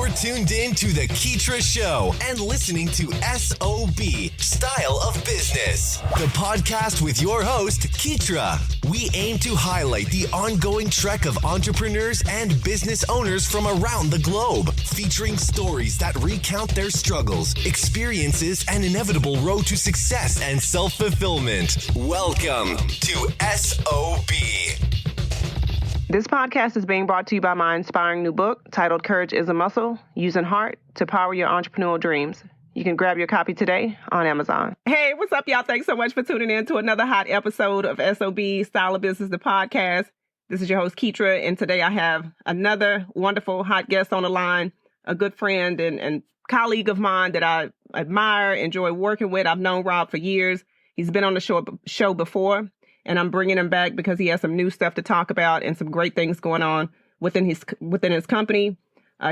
You're tuned in to The Keetria Show and listening to SOB, Style of Business, the podcast with your host, Keetria. We aim to highlight the ongoing trek of entrepreneurs and business owners from around the globe, featuring stories that recount their struggles, experiences, and inevitable road to success and self-fulfillment. Welcome to SOB. This podcast is being brought to you by my inspiring new book titled Courage is a Muscle, Using Heart to Power Your Entrepreneurial Dreams. You can grab your copy today on Amazon. Hey, what's up, y'all? Thanks so much for tuning in to another hot episode of SOB, Style of Business, the podcast. This is your host, Keetria, and today I have another wonderful hot guest on the line, a good friend and colleague of mine that I admire, enjoy working with. I've known Rob for years. He's been on the show before. And I'm bringing him back because he has some new stuff to talk about and some great things going on within his company.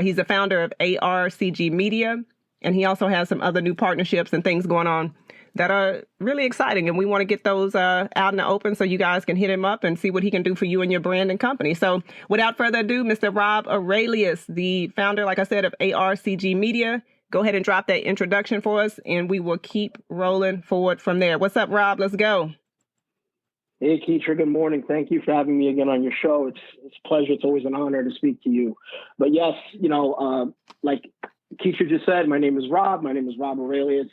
He's the founder of ARCG Media, and he also has some other new partnerships and things going on that are really exciting. And we want to get those out in the open so you guys can hit him up and see what he can do for you and your brand and company. So without further ado, Mr. Rob Aurelius, the founder, like I said, of ARCG Media. Go ahead and drop that introduction for us, and we will keep rolling forward from there. What's up, Rob? Let's go. Hey, Keetria, good morning. Thank you for having me again on your show. It's a pleasure. It's always an honor to speak to you. But yes, like Keetria just said, my name is Rob. My name is Rob Aurelius.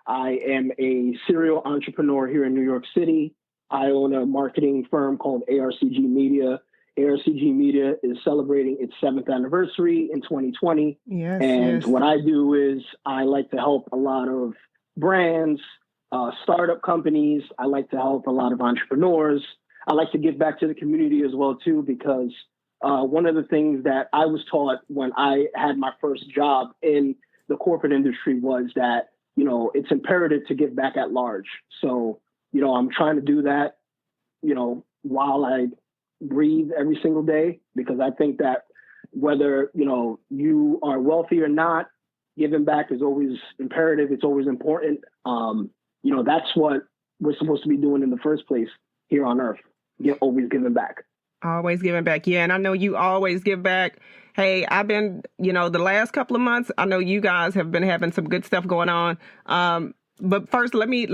I am a serial entrepreneur here in New York City. I own a marketing firm called ARCG Media. ARCG Media is celebrating its 7th anniversary in 2020. Yes. What I do is I like to help a lot of brands, startup companies. I like to help a lot of entrepreneurs. I like to give back to the community as well, too, because one of the things that I was taught when I had my first job in the corporate industry was that, it's imperative to give back at large. So, I'm trying to do that, while I breathe every single day, because I think that whether, you are wealthy or not, giving back is always imperative. It's always important. That's what we're supposed to be doing in the first place here on earth. Always giving back. Always giving back. Yeah. And I know you always give back. Hey, I've been, the last couple of months, I know you guys have been having some good stuff going on. But first, let me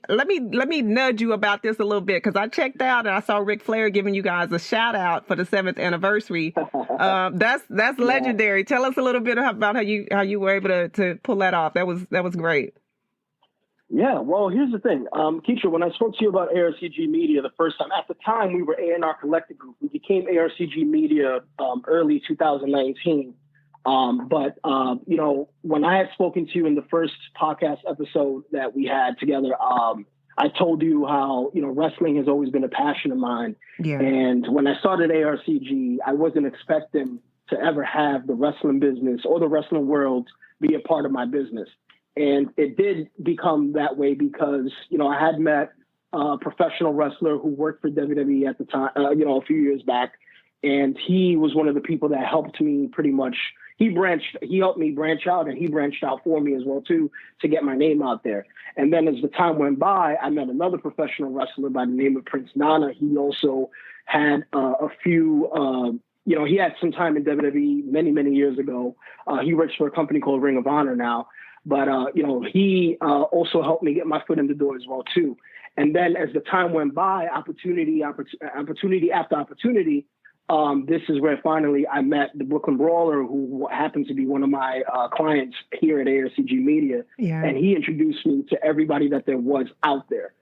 nudge you about this a little bit, because I checked out and I saw Ric Flair giving you guys a shout out for the 7th anniversary. That's legendary. Yeah. Tell us a little bit about how you were able to pull that off. That was great. Yeah, well, here's the thing. Keetria, when I spoke to you about ARCG Media the first time, at the time we were A&R Collective Group. We became ARCG Media early 2019. But when I had spoken to you in the first podcast episode that we had together, I told you how, wrestling has always been a passion of mine. Yeah. And when I started ARCG, I wasn't expecting to ever have the wrestling business or the wrestling world be a part of my business. And it did become that way because, I had met a professional wrestler who worked for WWE at the time, a few years back. And he was one of the people that helped me pretty much. He helped me branch out, and he branched out for me as well, too, to get my name out there. And then as the time went by, I met another professional wrestler by the name of Prince Nana. He also had a few, he had some time in WWE many, many years ago. He works for a company called Ring of Honor now. But, he also helped me get my foot in the door as well, too. And then as the time went by, opportunity after opportunity, this is where finally I met the Brooklyn Brawler, who happened to be one of my clients here at ARCG Media. Yeah. And he introduced me to everybody that there was out there.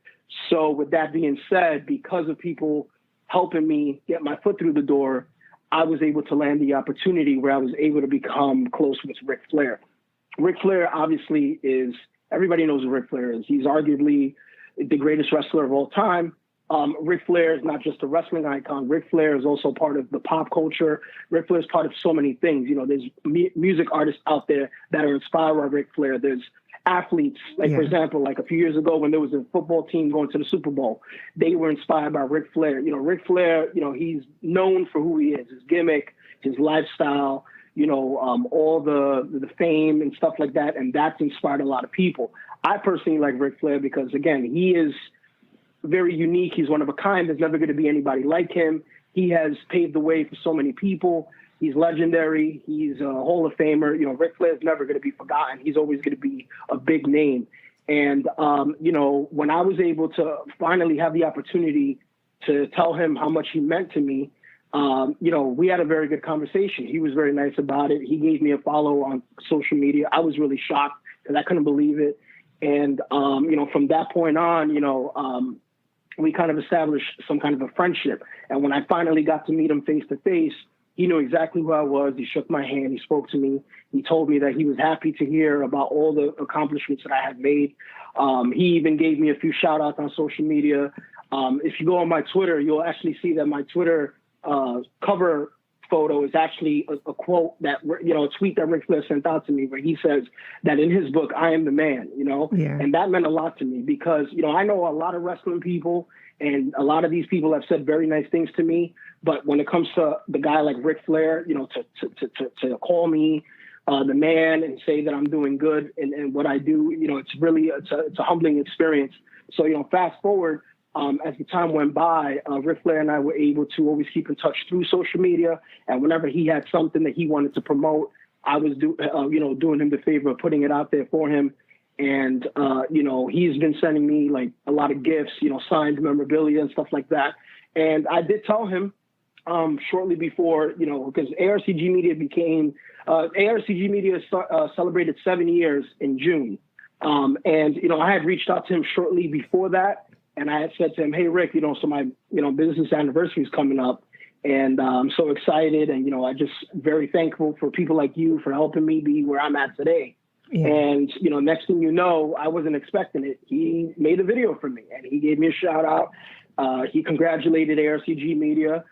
So with that being said, because of people helping me get my foot through the door, I was able to land the opportunity where I was able to become close with Ric Flair. Ric Flair obviously everybody knows who Ric Flair is. He's arguably the greatest wrestler of all time. Ric Flair is not just a wrestling icon. Ric Flair is also part of the pop culture. Ric Flair is part of so many things. There's music artists out there that are inspired by Ric Flair. There's athletes, for example, like a few years ago when there was a football team going to the Super Bowl, they were inspired by Ric Flair. Ric Flair, he's known for who he is, his gimmick, his lifestyle, all the fame and stuff like that. And that's inspired a lot of people. I personally like Ric Flair because, again, he is very unique. He's one of a kind. There's never going to be anybody like him. He has paved the way for so many people. He's legendary. He's a Hall of Famer. You know, Ric Flair is never going to be forgotten. He's always going to be a big name. And, you know, when I was able to finally have the opportunity to tell him how much he meant to me, you know, we had a very good conversation. He was very nice about it. He gave me a follow on social media. I was really shocked because I couldn't believe it. And, you know, from that point on, you know, we kind of established some kind of a friendship. And when I finally got to meet him face to face, he knew exactly who I was. He shook my hand. He spoke to me. He told me that he was happy to hear about all the accomplishments that I had made. He even gave me a few shout outs on social media. If you go on my Twitter, you'll actually see that my Twitter cover photo is actually a quote that, you know, a tweet that Ric Flair sent out to me where he says that in his book, I am the man, you know, and that meant a lot to me because, you know, I know a lot of wrestling people and a lot of these people have said very nice things to me. But when it comes to the guy like Ric Flair, you know, to call me the man and say that I'm doing good and what I do, you know, it's a humbling experience. So, you know, fast forward, as the time went by, Ric Flair and I were able to always keep in touch through social media. And whenever he had something that he wanted to promote, I was doing him the favor of putting it out there for him. And, you know, he's been sending me like a lot of gifts, you know, signed memorabilia and stuff like that. And I did tell him shortly before, you know, because ARCG Media celebrated 7 years in June. And, you know, I had reached out to him shortly before that. And I had said to him, hey, Rick, you know, so my, you know, business anniversary is coming up and I'm so excited. And, you know, I just very thankful for people like you for helping me be where I'm at today. Yeah. And, you know, next thing you know, I wasn't expecting it. He made a video for me and he gave me a shout out. He congratulated ARCG Media.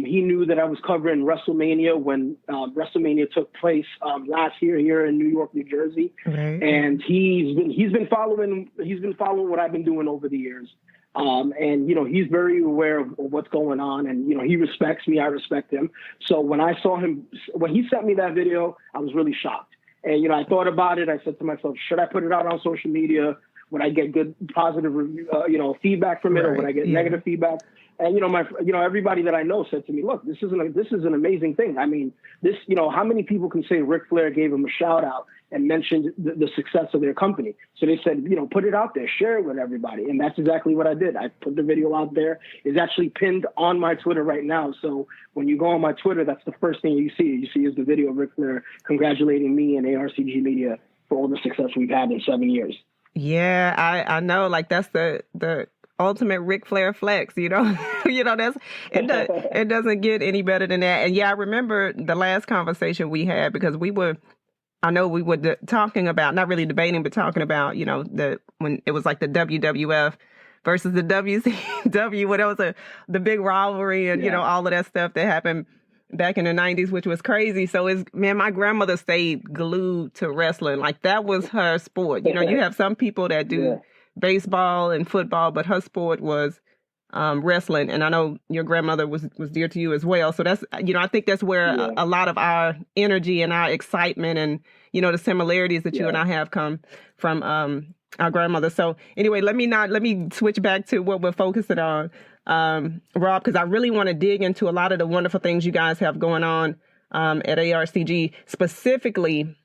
He knew that I was covering WrestleMania when WrestleMania took place last year here in New York, New Jersey. Right. And he's been following what I've been doing over the years. And, you know, he's very aware of what's going on and, you know, he respects me. I respect him. So when I saw him, when he sent me that video, I was really shocked. And, you know, I thought about it. I said to myself, should I put it out on social media? Would I get good, positive, you know, feedback from it, or would I get negative feedback? And, you know, everybody that I know said to me, look, this is an amazing thing. I mean, this, you know, how many people can say Ric Flair gave him a shout out and mentioned the success of their company? So they said, you know, put it out there, share it with everybody. And that's exactly what I did. I put the video out there. It's actually pinned on my Twitter right now. So when you go on my Twitter, that's the first thing you see. You see is the video of Ric Flair congratulating me and ARCG Media for all the success we've had in 7 years. Yeah, I know. Like that's the ultimate Ric Flair flex, you know. It doesn't get any better than that. And yeah, I remember the last conversation we had because we were talking about, not really debating, but talking about, you know, when it was like the WWF versus the WCW, when it was the big rivalry and, you know, all of that stuff that happened back in the 90s, which was crazy. So my grandmother stayed glued to wrestling. Like that was her sport. You know, you have some people that do baseball and football, but her sport was wrestling. And I know your grandmother was dear to you as well. So that's, you know, I think that's where a lot of our energy and our excitement and, you know, the similarities that you and I have come from our grandmother. So anyway, let me switch back to what we're focusing on, Rob, because I really want to dig into a lot of the wonderful things you guys have going on at ARCG, specifically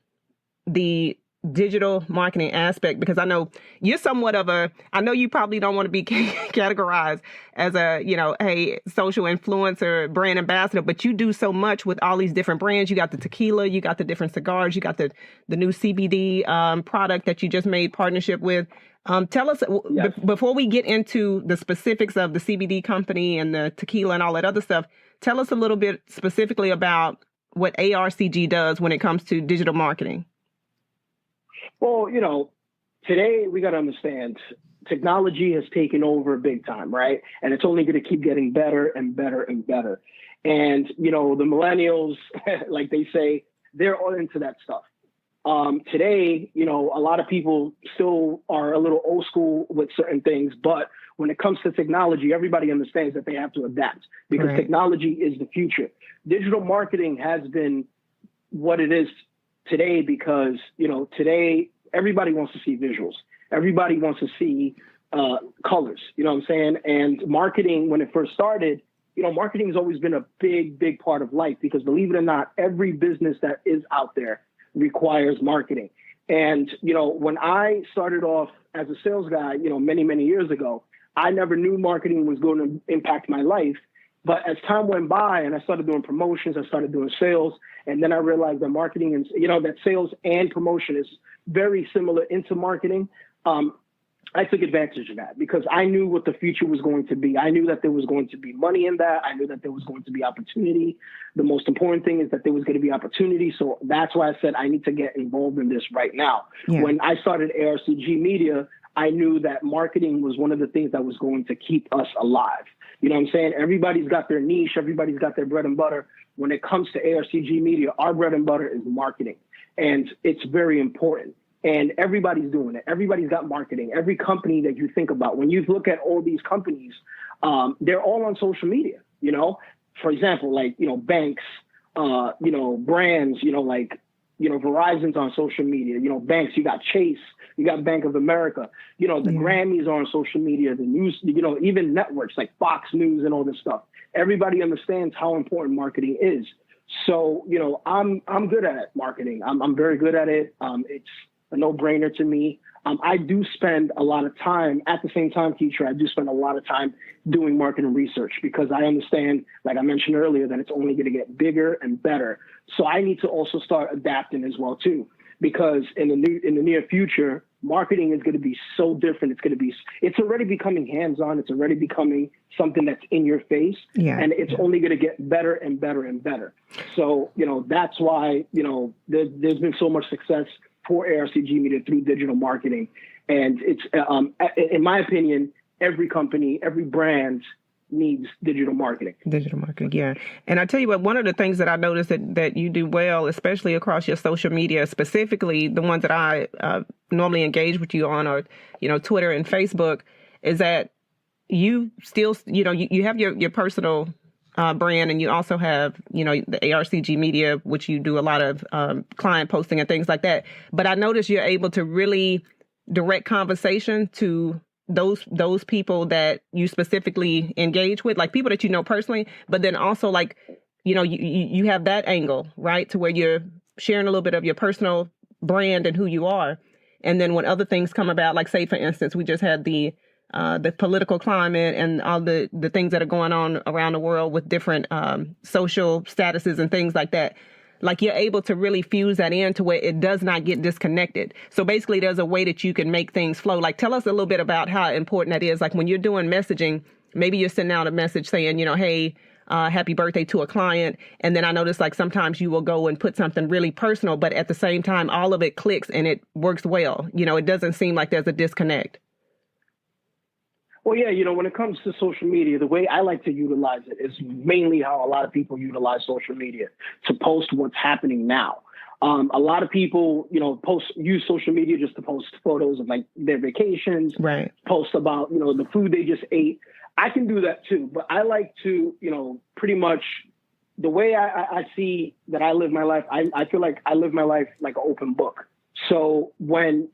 the digital marketing aspect, because I know you're somewhat of I know you probably don't want to be categorized as a, you know, hey, social influencer, brand ambassador, but you do so much with all these different brands. You got the tequila, you got the different cigars, you got the new CBD product that you just made partnership with. Tell us, before we get into the specifics of the CBD company and the tequila and all that other stuff, tell us a little bit specifically about what ARCG does when it comes to digital marketing. Well, you know, today we got to understand technology has taken over big time, right? And it's only going to keep getting better and better and better. And, you know, the millennials, like they say, they're all into that stuff. Today, you know, a lot of people still are a little old school with certain things, but when it comes to technology, everybody understands that they have to adapt because technology is the future. Digital marketing has been what it is today because, you know, today everybody wants to see visuals. Everybody wants to see colors, you know what I'm saying? And marketing, when it first started, marketing has always been a big part of life, because believe it or not, every business that is out there requires marketing. And, when I started off as a sales guy, many years ago, I never knew marketing was going to impact my life. But as time went by and I started doing promotions, I started doing sales, and then I realized that marketing and, that sales and promotion is very similar into marketing. I took advantage of that because I knew what the future was going to be. I knew that there was going to be money in that. I knew that there was going to be opportunity. The most important thing is that there was going to be opportunity. So that's why I said I need to get involved in this right now. Yeah. When I started ARCG Media, I knew that marketing was one of the things that was going to keep us alive. You know what I'm saying? Everybody's got their niche. Everybody's got their bread and butter. When it comes to ARCG Media, our bread and butter is marketing. And it's very important. And everybody's doing it. Everybody's got marketing. Every company that you think about, when you look at all these companies, they're all on social media. For example, like, banks, brands, Verizon's on social media, banks, you got Chase, you got Bank of America, the Grammys are on social media, the news, even networks like Fox News and all this stuff. Everybody understands how important marketing is. So, I'm good at marketing. I'm very good at it. It's a no-brainer to me. I do spend a lot of time, at the same time, Keetria, I do spend a lot of time doing marketing research because I understand, like I mentioned earlier, that it's only going to get bigger and better. So I need to also start adapting as well, too, because in the near future, marketing is going to be so different. It's already becoming hands-on. It's already becoming something that's in your face, and it's only going to get better and better and better. So, that's why, there's been so much success for ARCG Media through digital marketing. And it's, in my opinion, every company, every brand needs digital marketing. Digital marketing, yeah. And I tell you what, one of the things that I noticed that you do well, especially across your social media, specifically the ones that I normally engage with you on, or, Twitter and Facebook, is that you still, you have your personal brand, and you also have, the ARCG Media, which you do a lot of client posting and things like that. But I noticed you're able to really direct conversation to those people that you specifically engage with, like people that you know personally, but then also like, you have that angle, right? To where you're sharing a little bit of your personal brand and who you are. And then when other things come about, like say, for instance, we just had the political climate and all the things that are going on around the world with different social statuses and things like that. Like you're able to really fuse that in to where it does not get disconnected. So basically there's a way that you can make things flow. Like tell us a little bit about how important that is. Like when you're doing messaging, maybe you're sending out a message saying, hey, happy birthday to a client. And then I notice like sometimes you will go and put something really personal, but at the same time, all of it clicks and it works well. It doesn't seem like there's a disconnect. Well, yeah, when it comes to social media, the way I like to utilize it is mainly how a lot of people utilize social media to post what's happening now. A lot of people, use social media just to post photos of like their vacations, right? Post about, the food they just ate. I can do that too, but I like to, pretty much the way I see that I live my life, I feel like I live my life like an open book. So when,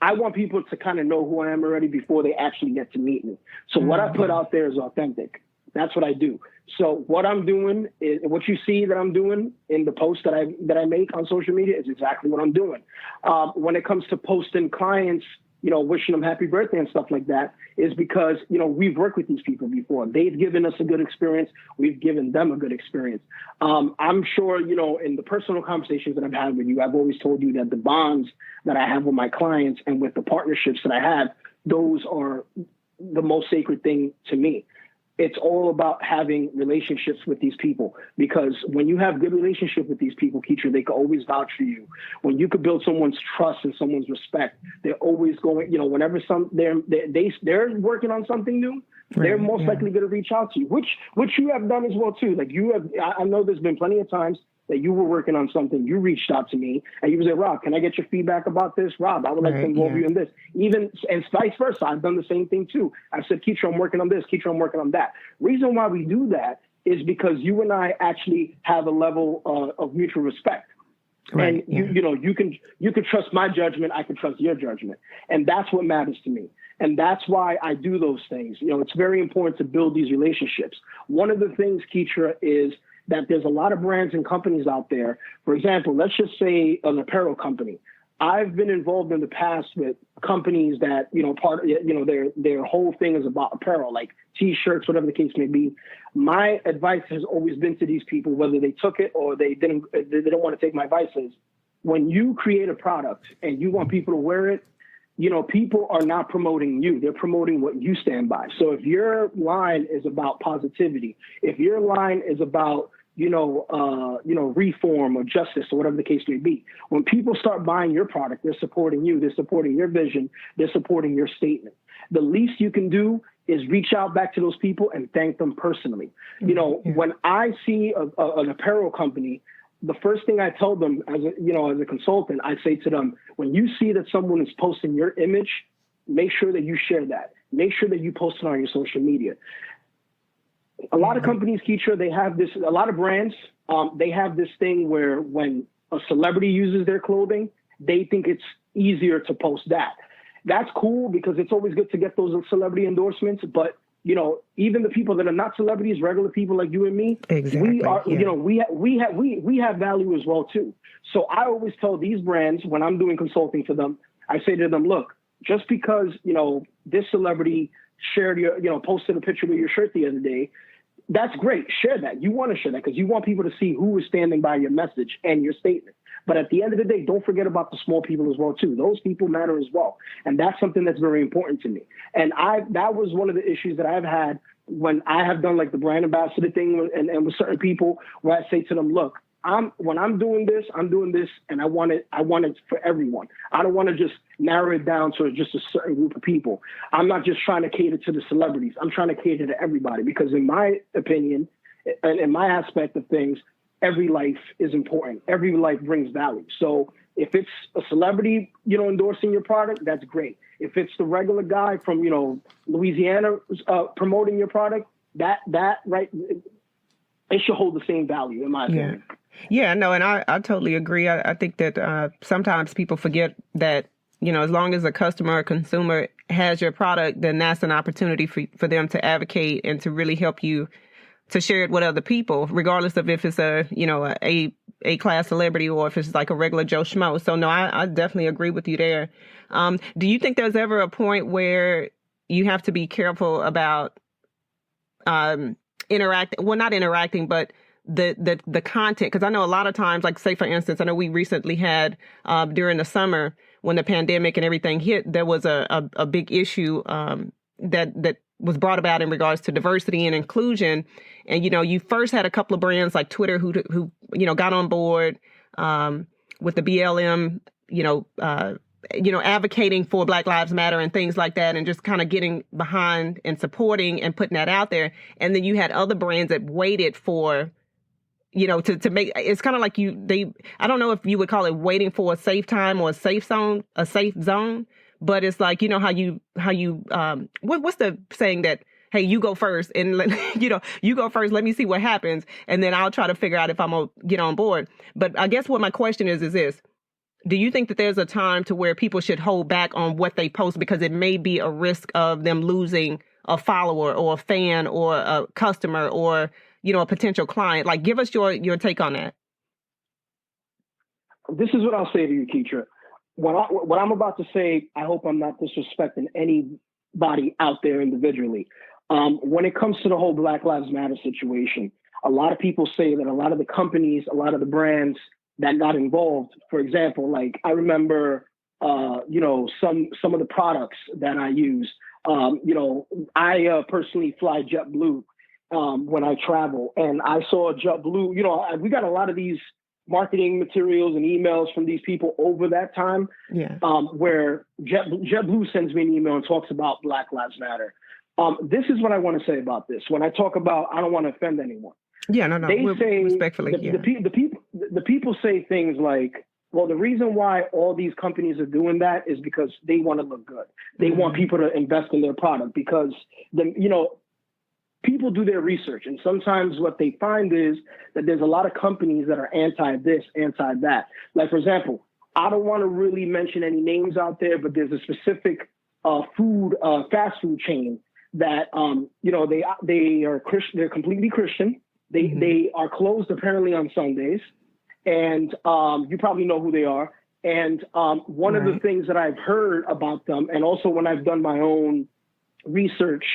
I want people to kind of know who I am already before they actually get to meet me. So what I put out there is authentic. That's what I do. So what I'm doing is what you see that I'm doing in the posts that I make on social media is exactly what I'm doing. When it comes to posting clients, wishing them happy birthday and stuff like that, is because, we've worked with these people before. They've given us a good experience. We've given them a good experience. I'm sure, in the personal conversations that I've had with you, I've always told you that the bonds that I have with my clients and with the partnerships that I have, those are the most sacred thing to me. It's all about having relationships with these people, because when you have good relationship with these people, Keetria, they can always vouch for you. When you could build someone's trust and someone's respect, they're always going, whenever they're working on something new, they're most likely going to reach out to you, which you have done as well too. Like I know there's been plenty of times that you were working on something, you reached out to me and you said, Rob, can I get your feedback about this? Rob, I would like to involve you in this. And vice versa. I've done the same thing too. I've said, Keetria, I'm working on this. Keetria, I'm working on that. Reason why we do that is because you and I actually have a level of mutual respect. Right. And you can trust my judgment. I can trust your judgment. And that's what matters to me. And that's why I do those things. It's very important to build these relationships. One of the things, Keetria, is that there's a lot of brands and companies out there. For example, let's just say an apparel company. I've been involved in the past with companies that, their whole thing is about apparel, like T-shirts, whatever the case may be. My advice has always been to these people, whether they took it or they don't want to take my advice, is when you create a product and you want people to wear it, people are not promoting you. They're promoting what you stand by. So if your line is about positivity, if your line is about reform or justice or whatever the case may be. When people start buying your product, they're supporting you, they're supporting your vision, they're supporting your statement. The least you can do is reach out back to those people and thank them personally. When I see an apparel company, the first thing I tell them as a consultant, I say to them, when you see that someone is posting your image, make sure that you share that. Make sure that you post it on your social media. A lot of companies, Keetria, they have this, a lot of brands, they have this thing where when a celebrity uses their clothing, they think it's easier to post that. That's cool because it's always good to get those celebrity endorsements. But, even the people that are not celebrities, regular people like you and me, we are, we have value as well, too. So I always tell these brands when I'm doing consulting for them, I say to them, look, just because, this celebrity shared posted a picture with your shirt the other day, that's great. Share that. You want to share that because you want people to see who is standing by your message and your statement. But at the end of the day, don't forget about the small people as well, too. Those people matter as well. And that's something that's very important to me. And that was one of the issues that I've had when I have done like the brand ambassador thing and with certain people where I say to them, look, when I'm doing this, and I want it for everyone. I don't want to just narrow it down to just a certain group of people. I'm not just trying to cater to the celebrities. I'm trying to cater to everybody because in my opinion, and in my aspect of things, every life is important. Every life brings value. So if it's a celebrity, endorsing your product, that's great. If it's the regular guy from, Louisiana promoting your product, that right, it should hold the same value in my opinion. Yeah, no, and I totally agree. I think that sometimes people forget that, as long as a customer or consumer has your product, then that's an opportunity for them to advocate and to really help you to share it with other people, regardless of if it's a class celebrity or if it's like a regular Joe Schmo. So no, I definitely agree with you there. Do you think there's ever a point where you have to be careful about not interacting, but the content? Because I know a lot of times, like say for instance, I know we recently had during the summer when the pandemic and everything hit, there was a big issue that was brought about in regards to diversity and inclusion. And, you first had a couple of brands like Twitter who got on board with the BLM, advocating for Black Lives Matter and things like that, and just kind of getting behind and supporting and putting that out there. And then you had other brands that waited for, to make, it's kind of like I don't know if you would call it waiting for a safe time or a safe zone, but it's like, what's the saying that, hey, you go first and, you go first, let me see what happens. And then I'll try to figure out if I'm going to get on board. But I guess what my question is this. Do you think that there's a time to where people should hold back on what they post because it may be a risk of them losing a follower or a fan or a customer or, a potential client? Like, give us your take on that. This is what I'll say to you, Keetria. What I'm about to say, I hope I'm not disrespecting anybody out there individually. When it comes to the whole Black Lives Matter situation, a lot of people say that a lot of the companies, a lot of the brands that got involved, for example, like I remember, some of the products that I use. I personally fly JetBlue when I travel, and I saw JetBlue. We got a lot of these marketing materials and emails from these people over that time, where JetBlue sends me an email and talks about Black Lives Matter. This is what I want to say about this. When I talk about, I don't want to offend anyone. Yeah, no. They say respectfully. The people say things like, well, the reason why all these companies are doing that is because they want to look good. They want people to invest in their product because people do their research. And sometimes what they find is that there's a lot of companies that are anti this, anti that. Like, for example, I don't want to really mention any names out there, but there's a specific fast food chain that, they are Christian. They're completely Christian. They are closed apparently on Sundays. And you probably know who they are. And one of the things that I've heard about them, and also when I've done my own research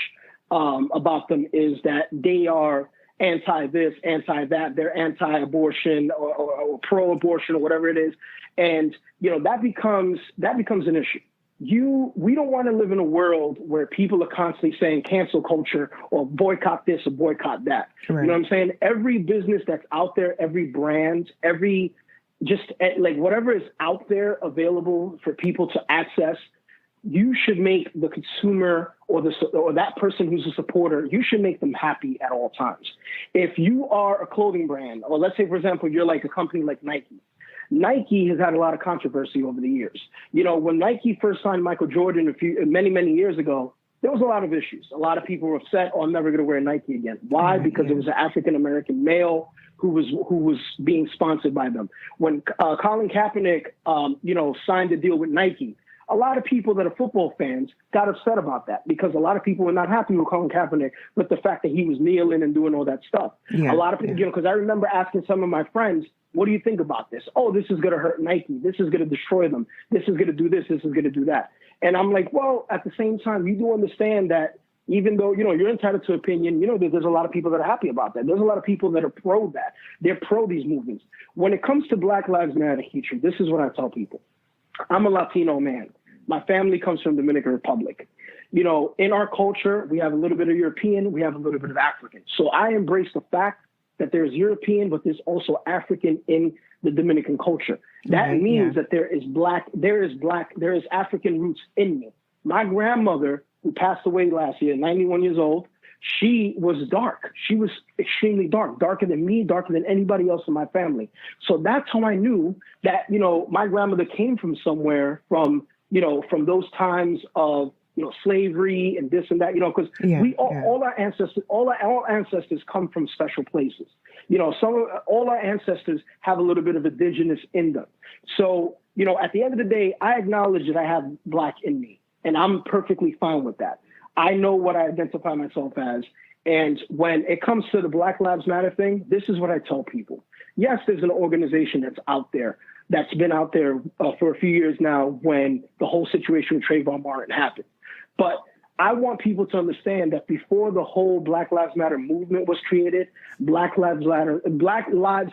about them, is that they are anti this, anti that. They're anti-abortion or pro-abortion or whatever it is. And, that becomes an issue. We don't want to live in a world where people are constantly saying cancel culture or boycott this or boycott that. Right. You know what I'm saying? Every business that's out there, every brand, whatever is out there available for people to access, you should make the consumer or that person who's a supporter, you should make them happy at all times. If you are a clothing brand, or let's say, for example, you're like a company like Nike. Nike has had a lot of controversy over the years. When Nike first signed Michael Jordan many years ago, there was a lot of issues. A lot of people were upset, I'm never going to wear Nike again. Why? Because it was an African-American male who was being sponsored by them. When Colin Kaepernick, signed a deal with Nike, a lot of people that are football fans got upset about that because a lot of people were not happy with Colin Kaepernick with the fact that he was kneeling and doing all that stuff. Yeah, a lot of people, because I remember asking some of my friends, what do you think about this? Oh, this is going to hurt Nike. This is going to destroy them. This is going to do this. This is going to do that. And I'm like, well, at the same time, you do understand that even though, you're entitled to opinion, there's a lot of people that are happy about that. There's a lot of people that are pro that. They're pro these movements. When it comes to Black Lives Matter, Keetria, this is what I tell people. I'm a Latino man. My family comes from Dominican Republic. In our culture, we have a little bit of European, we have a little bit of African. So I embrace the fact that there's European, but there's also African in the Dominican culture. That means that there is African roots in me. My grandmother, who passed away last year, 91 years old, she was dark. She was extremely dark, darker than me, darker than anybody else in my family. So that's how I knew that, my grandmother came from somewhere from those times of, slavery and this and that, because all our ancestors come from special places. All our ancestors have a little bit of indigenous in them. So, at the end of the day, I acknowledge that I have Black in me, and I'm perfectly fine with that. I know what I identify myself as. And when it comes to the Black Lives Matter thing, this is what I tell people. Yes, there's an organization that's out there, that's been out there for a few years now when the whole situation with Trayvon Martin happened. But I want people to understand that before the whole Black Lives Matter movement was created, Black lives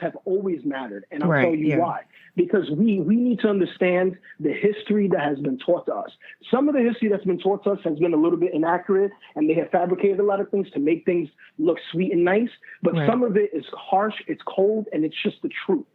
have always mattered. And I'll tell you why. Because we need to understand the history that has been taught to us. Some of the history that's been taught to us has been a little bit inaccurate, and they have fabricated a lot of things to make things look sweet and nice. But some of it is harsh, it's cold, and it's just the truth.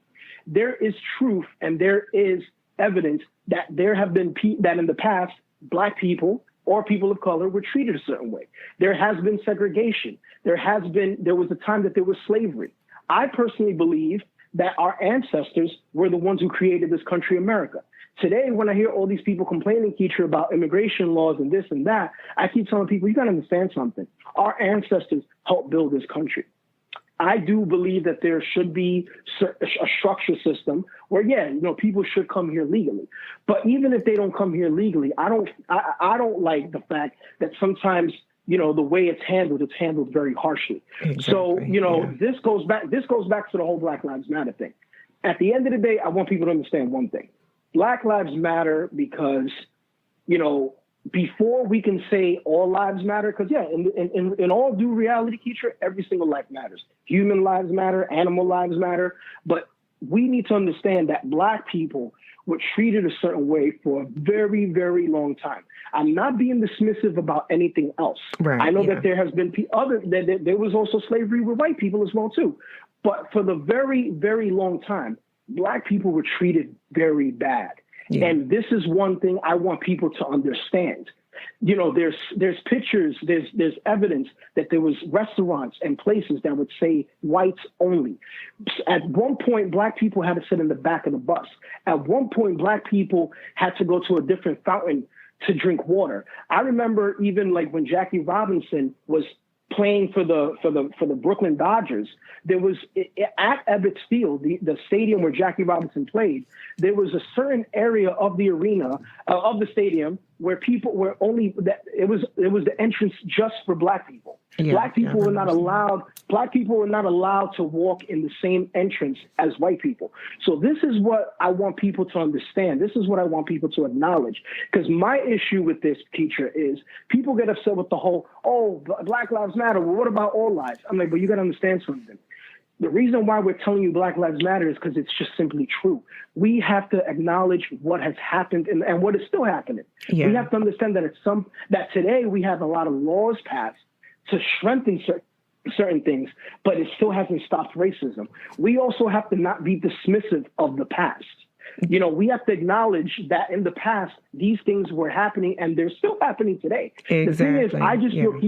There is truth, and there is evidence that there have been that in the past, Black people or people of color were treated a certain way. There has been segregation. There was a time that there was slavery. I personally believe that our ancestors were the ones who created this country, America. Today, when I hear all these people complaining, Keetria, about immigration laws and this and that, I keep telling people, you got to understand something. Our ancestors helped build this country. I do believe that there should be a structure system where, people should come here legally. But even if they don't come here legally, I don't like the fact that sometimes, the way it's handled very harshly. Exactly. So, this goes back to the whole Black Lives Matter thing. At the end of the day, I want people to understand one thing. Black lives matter because, before we can say all lives matter, because in all due reality, Keetria, every single life matters. Human lives matter, animal lives matter, but we need to understand that Black people were treated a certain way for a very, very long time. I'm not being dismissive about anything else. Right, I know that there has been there was also slavery with white people as well too, but for the very, very long time, Black people were treated very bad. Yeah. And this is one thing I want people to understand. There's pictures, there's evidence that there was restaurants and places that would say whites only. At one point, Black people had to sit in the back of the bus. At one point, Black people had to go to a different fountain to drink water. I remember even like when Jackie Robinson was playing for the Brooklyn Dodgers, there was at Ebbets Field, the stadium where Jackie Robinson played, there was a certain area of the arena of the stadium where people were only that it was the entrance just for Black people. Yeah, Black people were not allowed. Black people were not allowed to walk in the same entrance as white people. So this is what I want people to understand. This is what I want people to acknowledge. Because my issue with this, teacher, is people get upset with the whole, oh, Black Lives Matter. Well, what about all lives? I'm like, but you got to understand something. The reason why we're telling you Black Lives Matter is because it's just simply true. We have to acknowledge what has happened and what is still happening. Yeah. We have to understand that that today we have a lot of laws passed to strengthen certain things, but it still hasn't stopped racism. We also have to not be dismissive of the past. You know, we have to acknowledge that in the past, these things were happening and they're still happening today. Exactly. The thing is, I just feel,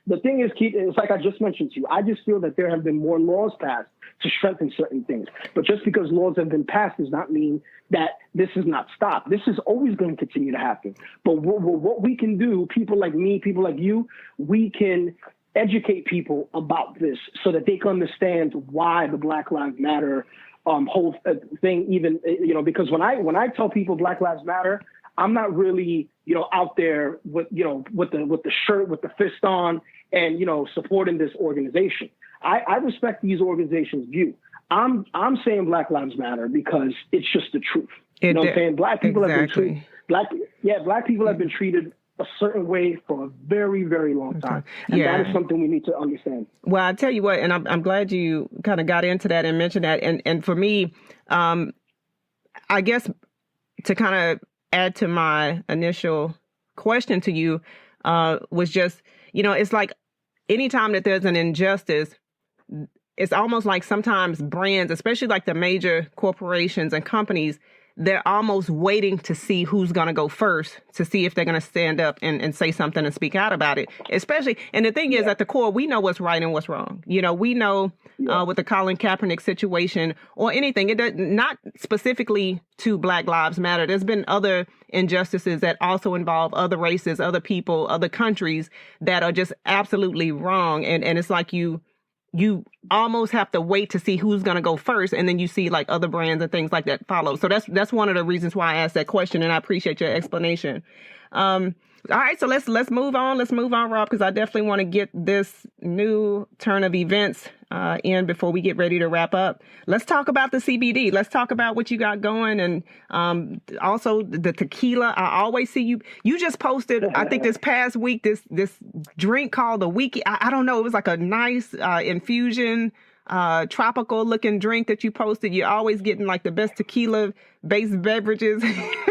the thing is, Keith, it's like I just mentioned to you, I just feel that there have been more laws passed to strengthen certain things. But just because laws have been passed does not mean that this is not stopped. This is always going to continue to happen. But what we can do, people like me, people like you, we can educate people about this so that they can understand why the Black Lives Matter whole thing, even, you know, because when I tell people Black Lives Matter, I'm not really, you know, out there with, you know, with the shirt, with the fist on and, you know, supporting this organization. I respect these organizations' view. I'm saying Black Lives Matter because it's just the truth. You know what I'm saying? Black people have been treated, Black people have been treated a certain way for a very, very long time. And that is something we need to understand. Well, I tell you what, and I'm glad you kind of got into that and mentioned that. And for me, I guess to kind of add to my initial question to you was just, you know, it's like anytime that there's an injustice, it's almost like sometimes brands, especially like the major corporations and companies, they're almost waiting to see who's going to go first to see if they're going to stand up and say something and speak out about it. Especially, and the thing is, at the core, we know what's right and what's wrong. You know, we know with the Colin Kaepernick situation or anything, it does not specifically to Black Lives Matter. There's been other injustices that also involve other races, other people, other countries that are just absolutely wrong. And it's like you almost have to wait to see who's going to go first. And then you see like other brands and things like that follow. So that's one of the reasons why I asked that question. And I appreciate your explanation. All right. So let's move on. Let's move on, Rob, because I definitely want to get this new turn of events in before we get ready to wrap up. Let's talk about the CBD. Let's talk about what you got going. And also the tequila. I always see you just posted, I think this past week, this drink called the Wiki. I don't know. It was like a nice infusion, tropical looking drink that you posted. You're always getting like the best tequila based beverages,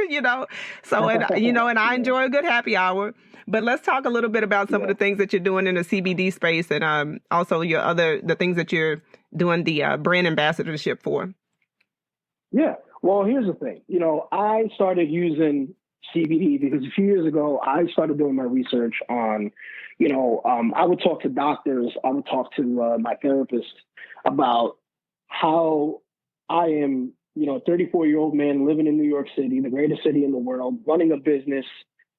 you know? So, and, you know, and I enjoy a good happy hour, but let's talk a little bit about some of the things that you're doing in the CBD space and also the things that you're doing the brand ambassadorship for. Yeah. Well, here's the thing. You know, I started using CBD because a few years ago, I started doing my research on, you know, I would talk to doctors, I would talk to my therapist about how I am, you know, a 34-year-old man living in New York City, the greatest city in the world, running a business,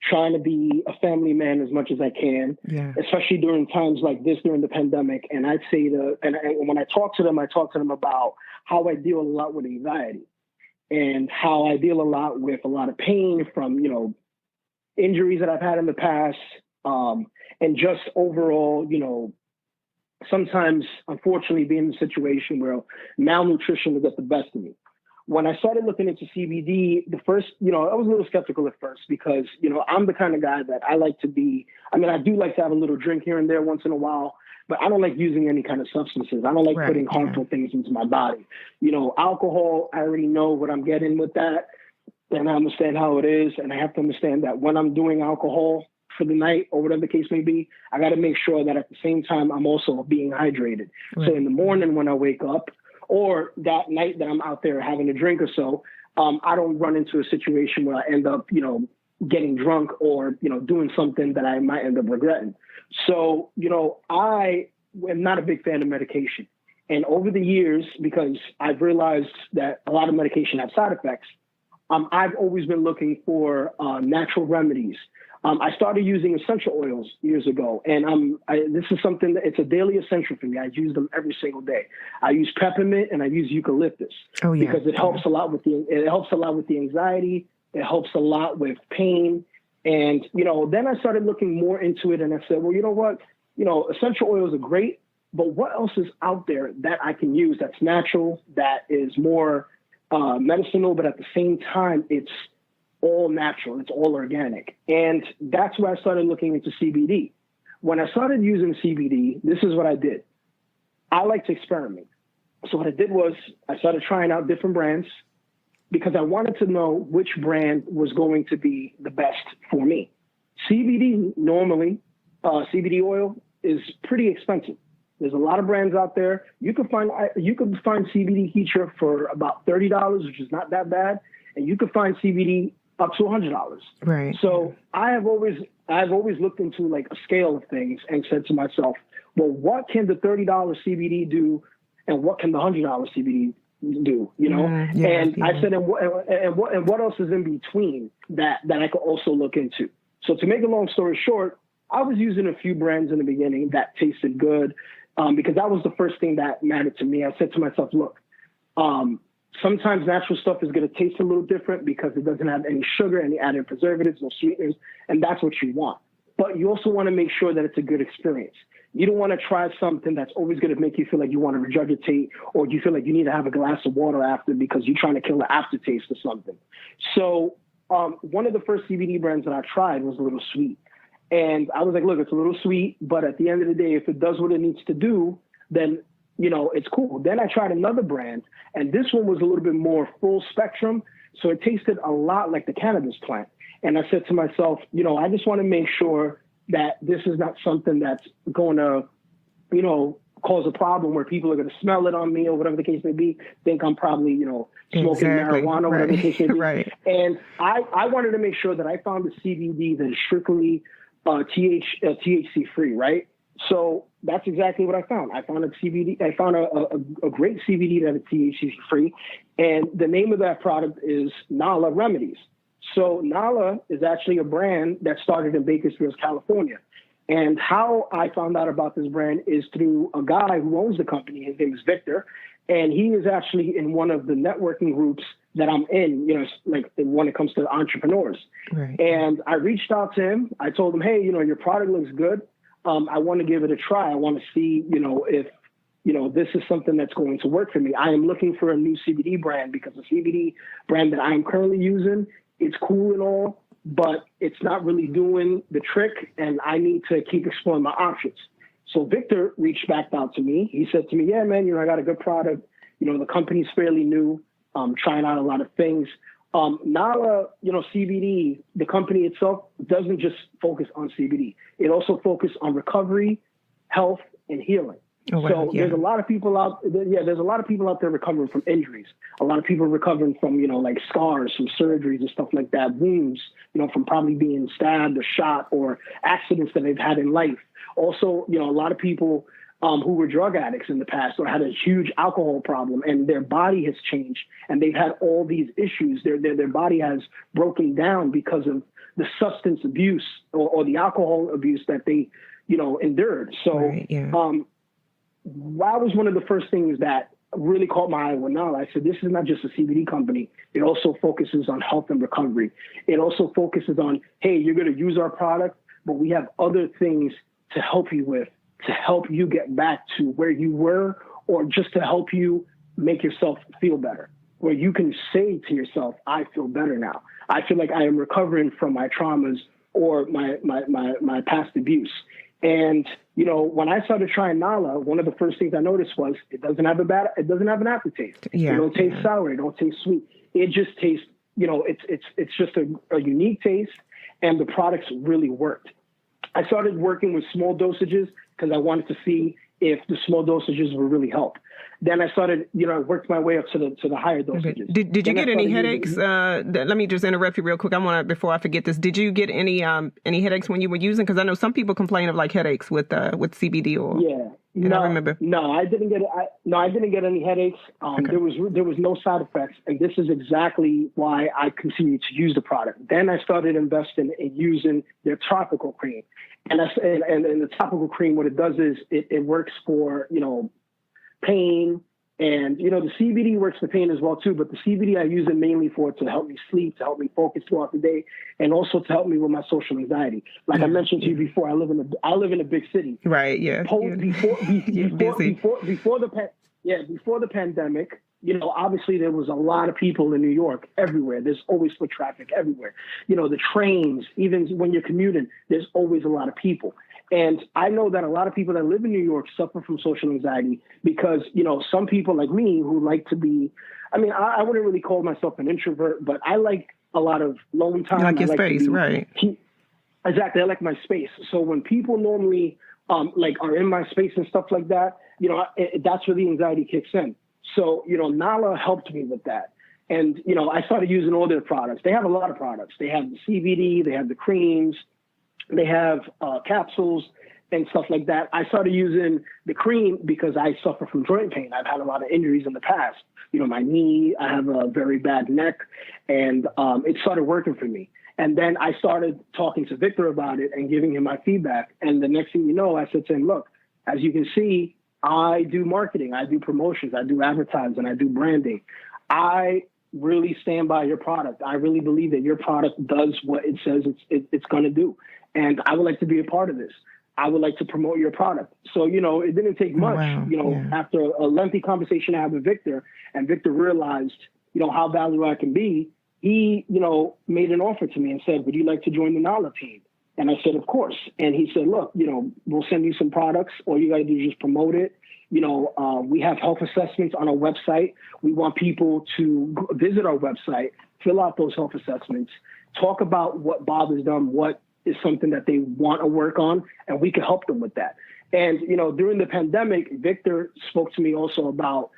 trying to be a family man as much as I can, especially during times like this, during the pandemic. And I'd say and when I talk to them about how I deal a lot with anxiety and how I deal a lot with a lot of pain from, you know, injuries that I've had in the past, and just overall, you know, sometimes, unfortunately, being in a situation where malnutrition will get the best of me. When I started looking into CBD, the first, you know, I was a little skeptical at first because, you know, I'm the kind of guy that I like to be, I mean, I do like to have a little drink here and there once in a while, but I don't like using any kind of substances. I don't like putting harmful things into my body. You know, alcohol, I already know what I'm getting with that, and I understand how it is, and I have to understand that when I'm doing alcohol for the night or whatever the case may be, I got to make sure that at the same time I'm also being hydrated. So in the morning when I wake up, or that night that I'm out there having a drink or so, I don't run into a situation where I end up, you know, getting drunk or, you know, doing something that I might end up regretting. So, you know, I am not a big fan of medication. And over the years, because I've realized that a lot of medication have side effects, I've always been looking for natural remedies, I started using essential oils years ago, and this is something that it's a daily essential for me. I use them every single day. I use peppermint and I use eucalyptus because it helps a lot with the anxiety. It helps a lot with pain, and then I started looking more into it, and I said, well, you know what, essential oils are great, but what else is out there that I can use that's natural, that is more medicinal, but at the same time it's all natural, it's all organic. And that's where I started looking into CBD. When I started using CBD, this is what I did. I like to experiment. So what I did was I started trying out different brands because I wanted to know which brand was going to be the best for me. CBD, normally, CBD oil is pretty expensive. There's a lot of brands out there. You can find CBD Keetria for about $30, which is not that bad. And you can find CBD up to $100. Right. So I've always looked into like a scale of things and said to myself, well, what can the $30 CBD do, and what can the $100 CBD do? I said, and what else is in between that I could also look into? So to make a long story short, I was using a few brands in the beginning that tasted good because that was the first thing that mattered to me. I said to myself, look, sometimes natural stuff is going to taste a little different because it doesn't have any sugar, any added preservatives, no sweeteners, and that's what you want. But you also want to make sure that it's a good experience. You don't want to try something that's always going to make you feel like you want to regurgitate, or you feel like you need to have a glass of water after because you're trying to kill the aftertaste or something. So one of the first CBD brands that I tried was a little sweet. And I was like, look, it's a little sweet, but at the end of the day, if it does what it needs to do, then it's cool. Then I tried another brand, and this one was a little bit more full spectrum. So it tasted a lot like the cannabis plant. And I said to myself, I just want to make sure that this is not something that's going to, cause a problem where people are going to smell it on me or whatever the case may be, think I'm probably, smoking marijuana, whatever the case may be. Right. And I wanted to make sure that I found the CBD that is strictly THC free, right? So that's exactly what I found. I found a great CBD that is THC free, and the name of that product is Nala Remedies. So Nala is actually a brand that started in Bakersfield, California. And how I found out about this brand is through a guy who owns the company. His name is Victor, and he is actually in one of the networking groups that I'm in, like when it comes to entrepreneurs. Right. And I reached out to him. I told him, hey, your product looks good. I want to give it a try. I want to see, if, this is something that's going to work for me. I am looking for a new CBD brand because the CBD brand that I am currently using, it's cool and all, but it's not really doing the trick, and I need to keep exploring my options. So Victor reached back out to me. He said to me, yeah, man, I got a good product. The company's fairly new. Trying out a lot of things. Nala, CBD, the company itself doesn't just focus on CBD. It also focuses on recovery, health, and healing. Oh, wow. So there's a lot of people out. There's a lot of people out there recovering from injuries. A lot of people recovering from, like scars, from surgeries and stuff like that, wounds, from probably being stabbed or shot or accidents that they've had in life. Also, a lot of people who were drug addicts in the past or had a huge alcohol problem, and their body has changed and they've had all these issues. Their body has broken down because of the substance abuse or the alcohol abuse that they, endured. So that was one of the first things that really caught my eye with Nala. I said, this is not just a CBD company. It also focuses on health and recovery. It also focuses on, hey, you're going to use our product, but we have other things to help you with, to help you get back to where you were, or just to help you make yourself feel better, where you can say to yourself, I feel better now. I feel like I am recovering from my traumas or my past abuse. And, when I started trying Nala, one of the first things I noticed was it doesn't have an aftertaste. Yeah. It don't taste sour. It don't taste sweet. It just tastes, it's just a unique taste, and the products really worked. I started working with small dosages because I wanted to see if the small dosages would really help. Then I started, I worked my way up to the higher dosages. Did you get any headaches? Let me just interrupt you real quick. Before I forget this, did you get any headaches when you were using? Because I know some people complain of like headaches with CBD oil. And I remember. No, I didn't get. I didn't get any headaches. Okay. There was no side effects, and this is exactly why I continued to use the product. Then I started investing in using their topical cream, and the topical cream, what it does is it works for pain. And, the CBD works for pain as well, too. But the CBD, I use it mainly to help me sleep, to help me focus throughout the day, and also to help me with my social anxiety. Like I mentioned to you before, I live in a big city. Right, yeah. Before the pandemic, obviously there was a lot of people in New York everywhere. There's always foot traffic everywhere. The trains, even when you're commuting, there's always a lot of people. And I know that a lot of people that live in New York suffer from social anxiety because, some people like me who like to be, I wouldn't really call myself an introvert, but I like a lot of alone time. You like your space, right? Exactly. I like my space. So when people normally are in my space and stuff like that, that's where the anxiety kicks in. So, Nala helped me with that. And, I started using all their products. They have a lot of products. They have the CBD, they have the creams, they have capsules and stuff like that. I started using the cream because I suffer from joint pain. I've had a lot of injuries in the past. My knee, I have a very bad neck, and it started working for me. And then I started talking to Victor about it and giving him my feedback. And the next thing you know, I said to him, look, as you can see, I do marketing, I do promotions, I do advertising, I do branding. I really stand by your product. I really believe that your product does what it says it's going to do. And I would like to be a part of this. I would like to promote your product. So, it didn't take much, after a lengthy conversation I had with Victor, and Victor realized, how valuable I can be, he, made an offer to me and said, would you like to join the Nala team? And I said, of course. And he said, look, we'll send you some products. All you got to do is just promote it. We have health assessments on our website. We want people to visit our website, fill out those health assessments, talk about what bothers them, what is something that they want to work on, and we can help them with that. And, during the pandemic, Victor spoke to me also about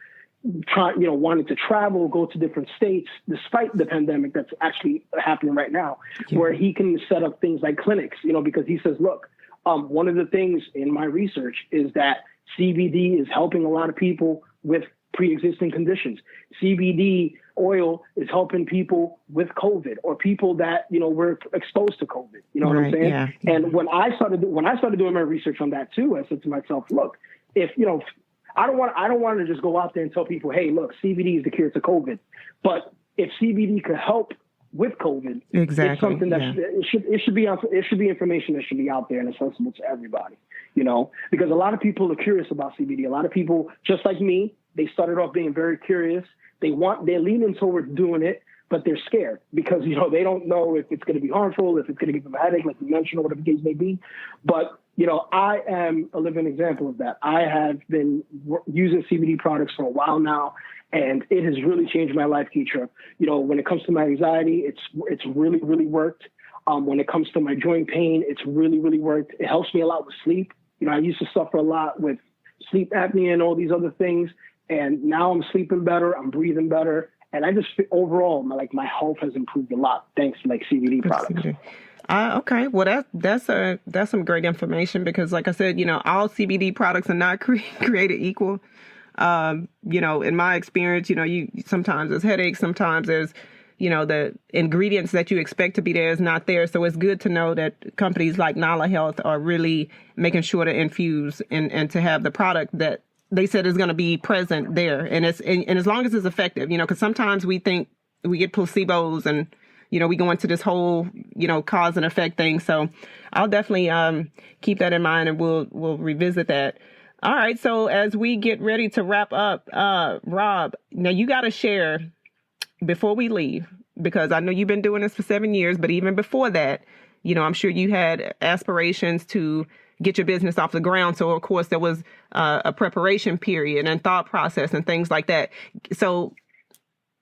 wanting to travel, go to different states, despite the pandemic that's actually happening right now, where he can set up things like clinics, because he says, look, one of the things in my research is that CBD is helping a lot of people with pre-existing conditions. CBD oil is helping people with COVID or people that, were exposed to COVID. You know what I'm saying? Yeah. And when I started doing my research on that too, I said to myself, look, if, I don't want to just go out there and tell people, hey, look, CBD is the cure to COVID. But if CBD could help with COVID, exactly, it's something that it should be information that should be out there and accessible to everybody, because a lot of people are curious about CBD. A lot of people, just like me, they started off being very curious. They're leaning towards doing it, but they're scared because, they don't know if it's going to be harmful, if it's going to give them a headache, like you mentioned, or whatever the case may be. But, I am a living example of that. I have been using CBD products for a while now, and it has really changed my life, Keetria. When it comes to my anxiety, it's really, really worked. When it comes to my joint pain, it's really, really worked. It helps me a lot with sleep. I used to suffer a lot with sleep apnea and all these other things. And now I'm sleeping better. I'm breathing better. And I just overall, my health has improved a lot thanks to CBD products. Okay. Well, that's some great information because, like I said, all CBD products are not created equal. In my experience, you sometimes there's headaches, sometimes there's, the ingredients that you expect to be there is not there. So it's good to know that companies like Nala Health are really making sure to infuse and to have the product that they said is going to be present there. And and as long as it's effective, because sometimes we think we get placebos and, we go into this whole, cause and effect thing. So I'll definitely keep that in mind and we'll revisit that. All right. So as we get ready to wrap up, Rob, now you got to share before we leave, because I know you've been doing this for 7 years, but even before that, I'm sure you had aspirations to get your business off the ground. So of course there was a preparation period and thought process and things like that. So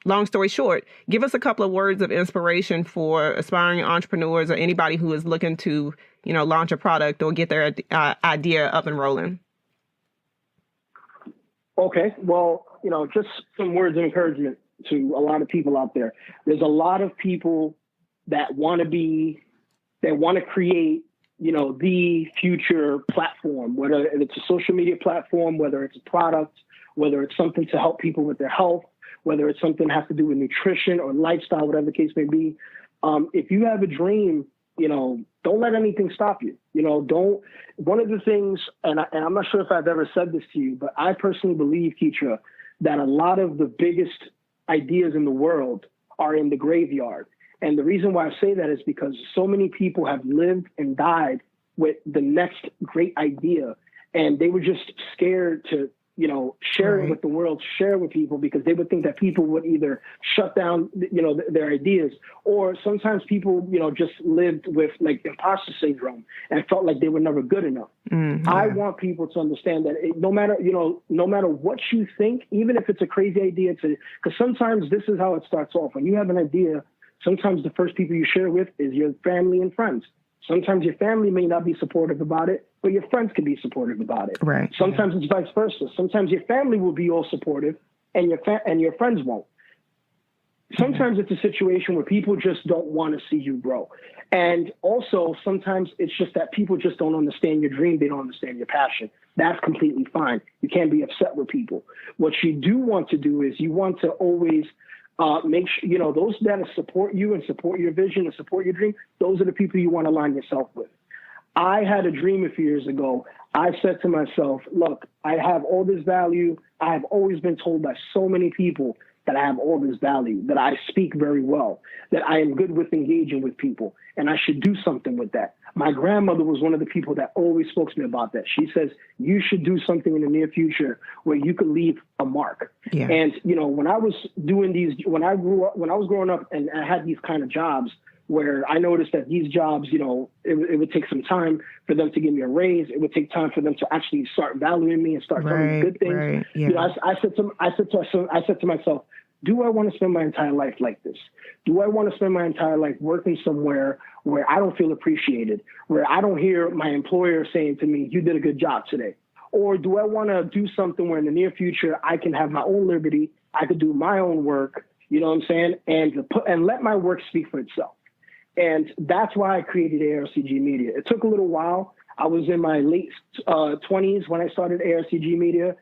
long story short, give us a couple of words of inspiration for aspiring entrepreneurs or anybody who is looking to, launch a product or get their idea up and rolling. Okay. Well, just some words of encouragement to a lot of people out there. There's a lot of people that want to create the future platform, whether it's a social media platform, whether it's a product, whether it's something to help people with their health, whether it's something that has to do with nutrition or lifestyle, whatever the case may be. If you have a dream, don't let anything stop you. One of the things, and I'm not sure if I've ever said this to you, but I personally believe, Keetria, that a lot of the biggest ideas in the world are in the graveyard. And the reason why I say that is because so many people have lived and died with the next great idea, and they were just scared to, share it with the world, share it with people, because they would think that people would either shut down, their ideas, or sometimes people, just lived with like imposter syndrome and felt like they were never good enough. Mm-hmm. I want people to understand that no matter what you think, even if it's a crazy idea, because sometimes this is how it starts off. When you have an idea, sometimes the first people you share with is your family and friends. Sometimes your family may not be supportive about it, but your friends can be supportive about it. Right. Sometimes it's vice versa. Sometimes your family will be all supportive and your friends won't. Sometimes it's a situation where people just don't want to see you grow. And also sometimes it's just that people just don't understand your dream. They don't understand your passion. That's completely fine. You can't be upset with people. What you do want to do is you want to always make sure, those that support you and support your vision and support your dream, those are the people you want to align yourself with. I had a dream a few years ago. I said to myself, look, I have all this value. I have always been told by so many people that I have all this value, that I speak very well, that I am good with engaging with people, and I should do something with that. My grandmother was one of the people that always spoke to me about that. She says, you should do something in the near future where you could leave a mark. Yeah. And, when I was doing when I was growing up and I had these kind of jobs where I noticed that these jobs, it would take some time for them to give me a raise. It would take time for them to actually start valuing me and start telling me good things. Right. Yeah. I said to myself, do I want to spend my entire life like this? Do I want to spend my entire life working somewhere where I don't feel appreciated, where I don't hear my employer saying to me, you did a good job today? Or do I want to do something where in the near future I can have my own liberty, I could do my own work, you know what I'm saying, and let my work speak for itself? And that's why I created ARCG Media. It took a little while. I was in my late 20s when I started ARCG Media.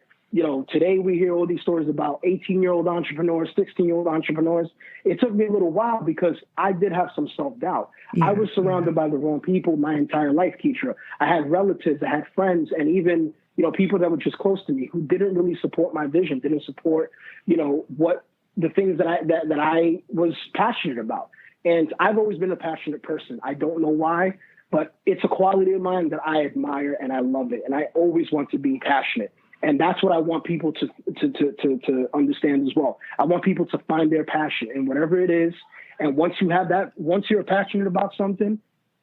Today we hear all these stories about 18-year-old entrepreneurs, 16-year-old entrepreneurs. It took me a little while because I did have some self-doubt. Yeah, I was surrounded by the wrong people my entire life, Keetria. I had relatives, I had friends, and even, people that were just close to me who didn't really support my vision, didn't support, what the things that I was passionate about. And I've always been a passionate person. I don't know why, but it's a quality of mine that I admire and I love it. And I always want to be passionate. And that's what I want people to understand as well. I want people to find their passion in whatever it is. And once you have that, once you're passionate about something,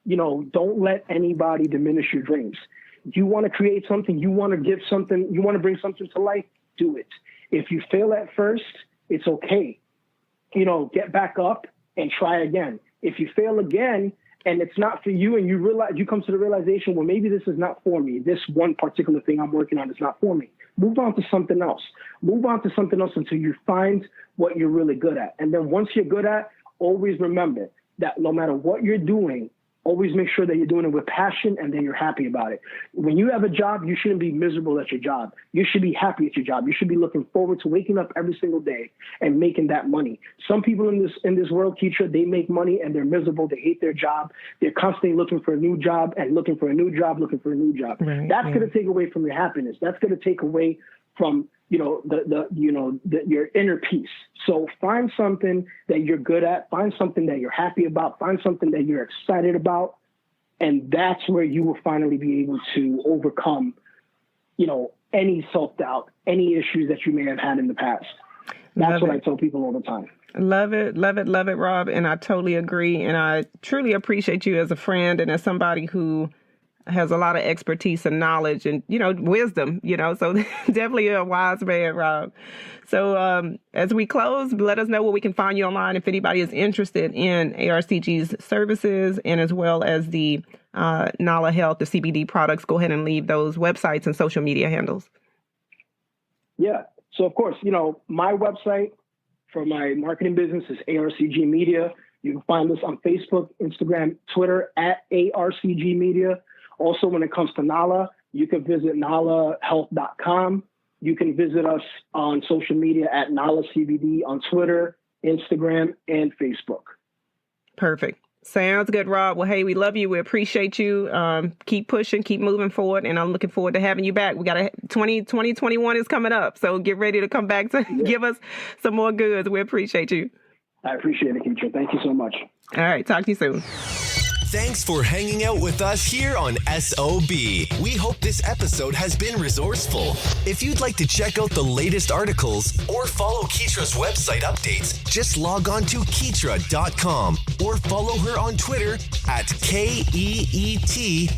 don't let anybody diminish your dreams. You want to create something, you want to give something, you want to bring something to life, do it. If you fail at first, it's okay. Get back up and try again. If you fail again and it's not for you and you come to the realization, well, maybe this is not for me. This one particular thing I'm working on is not for me. Move on to something else. Move on to something else until you find what you're really good at. And then once you're good at, always remember that no matter what you're doing, always make sure that you're doing it with passion and that you're happy about it. When you have a job, you shouldn't be miserable at your job. You should be happy at your job. You should be looking forward to waking up every single day and making that money. Some people in this world, Keetria, they make money and they're miserable. They hate their job. They're constantly looking for a new job and looking for a new job, looking for a new job. Right, that's going to take away from your happiness. That's going to take away from your inner peace. So find something that you're good at, find something that you're happy about, find something that you're excited about. And that's where you will finally be able to overcome, any self-doubt, any issues that you may have had in the past. That's what I tell people all the time. Love it, Rob. And I totally agree. And I truly appreciate you as a friend and as somebody who has a lot of expertise and knowledge and, wisdom, so definitely a wise man, Rob. So as we close, let us know where we can find you online if anybody is interested in ARCG's services and as well as the Nala Health, the CBD products. Go ahead and leave those websites and social media handles. Yeah. So, of course, my website for my marketing business is ARCG Media. You can find us on Facebook, Instagram, Twitter at ARCG Media. Also, when it comes to Nala, you can visit nalahealth.com. You can visit us on social media at Nala CBD on Twitter, Instagram, and Facebook. Perfect. Sounds good, Rob. Well, hey, we love you. We appreciate you. Keep pushing, keep moving forward. And I'm looking forward to having you back. We got 2021 is coming up. So get ready to come back to give us some more goods. We appreciate you. I appreciate it, Keetria. Thank you so much. All right. Talk to you soon. Thanks for hanging out with us here on SOB. We hope this episode has been resourceful. If you'd like to check out the latest articles or follow Keetria's website updates, just log on to Keetria.com or follow her on Twitter at KEETRIA.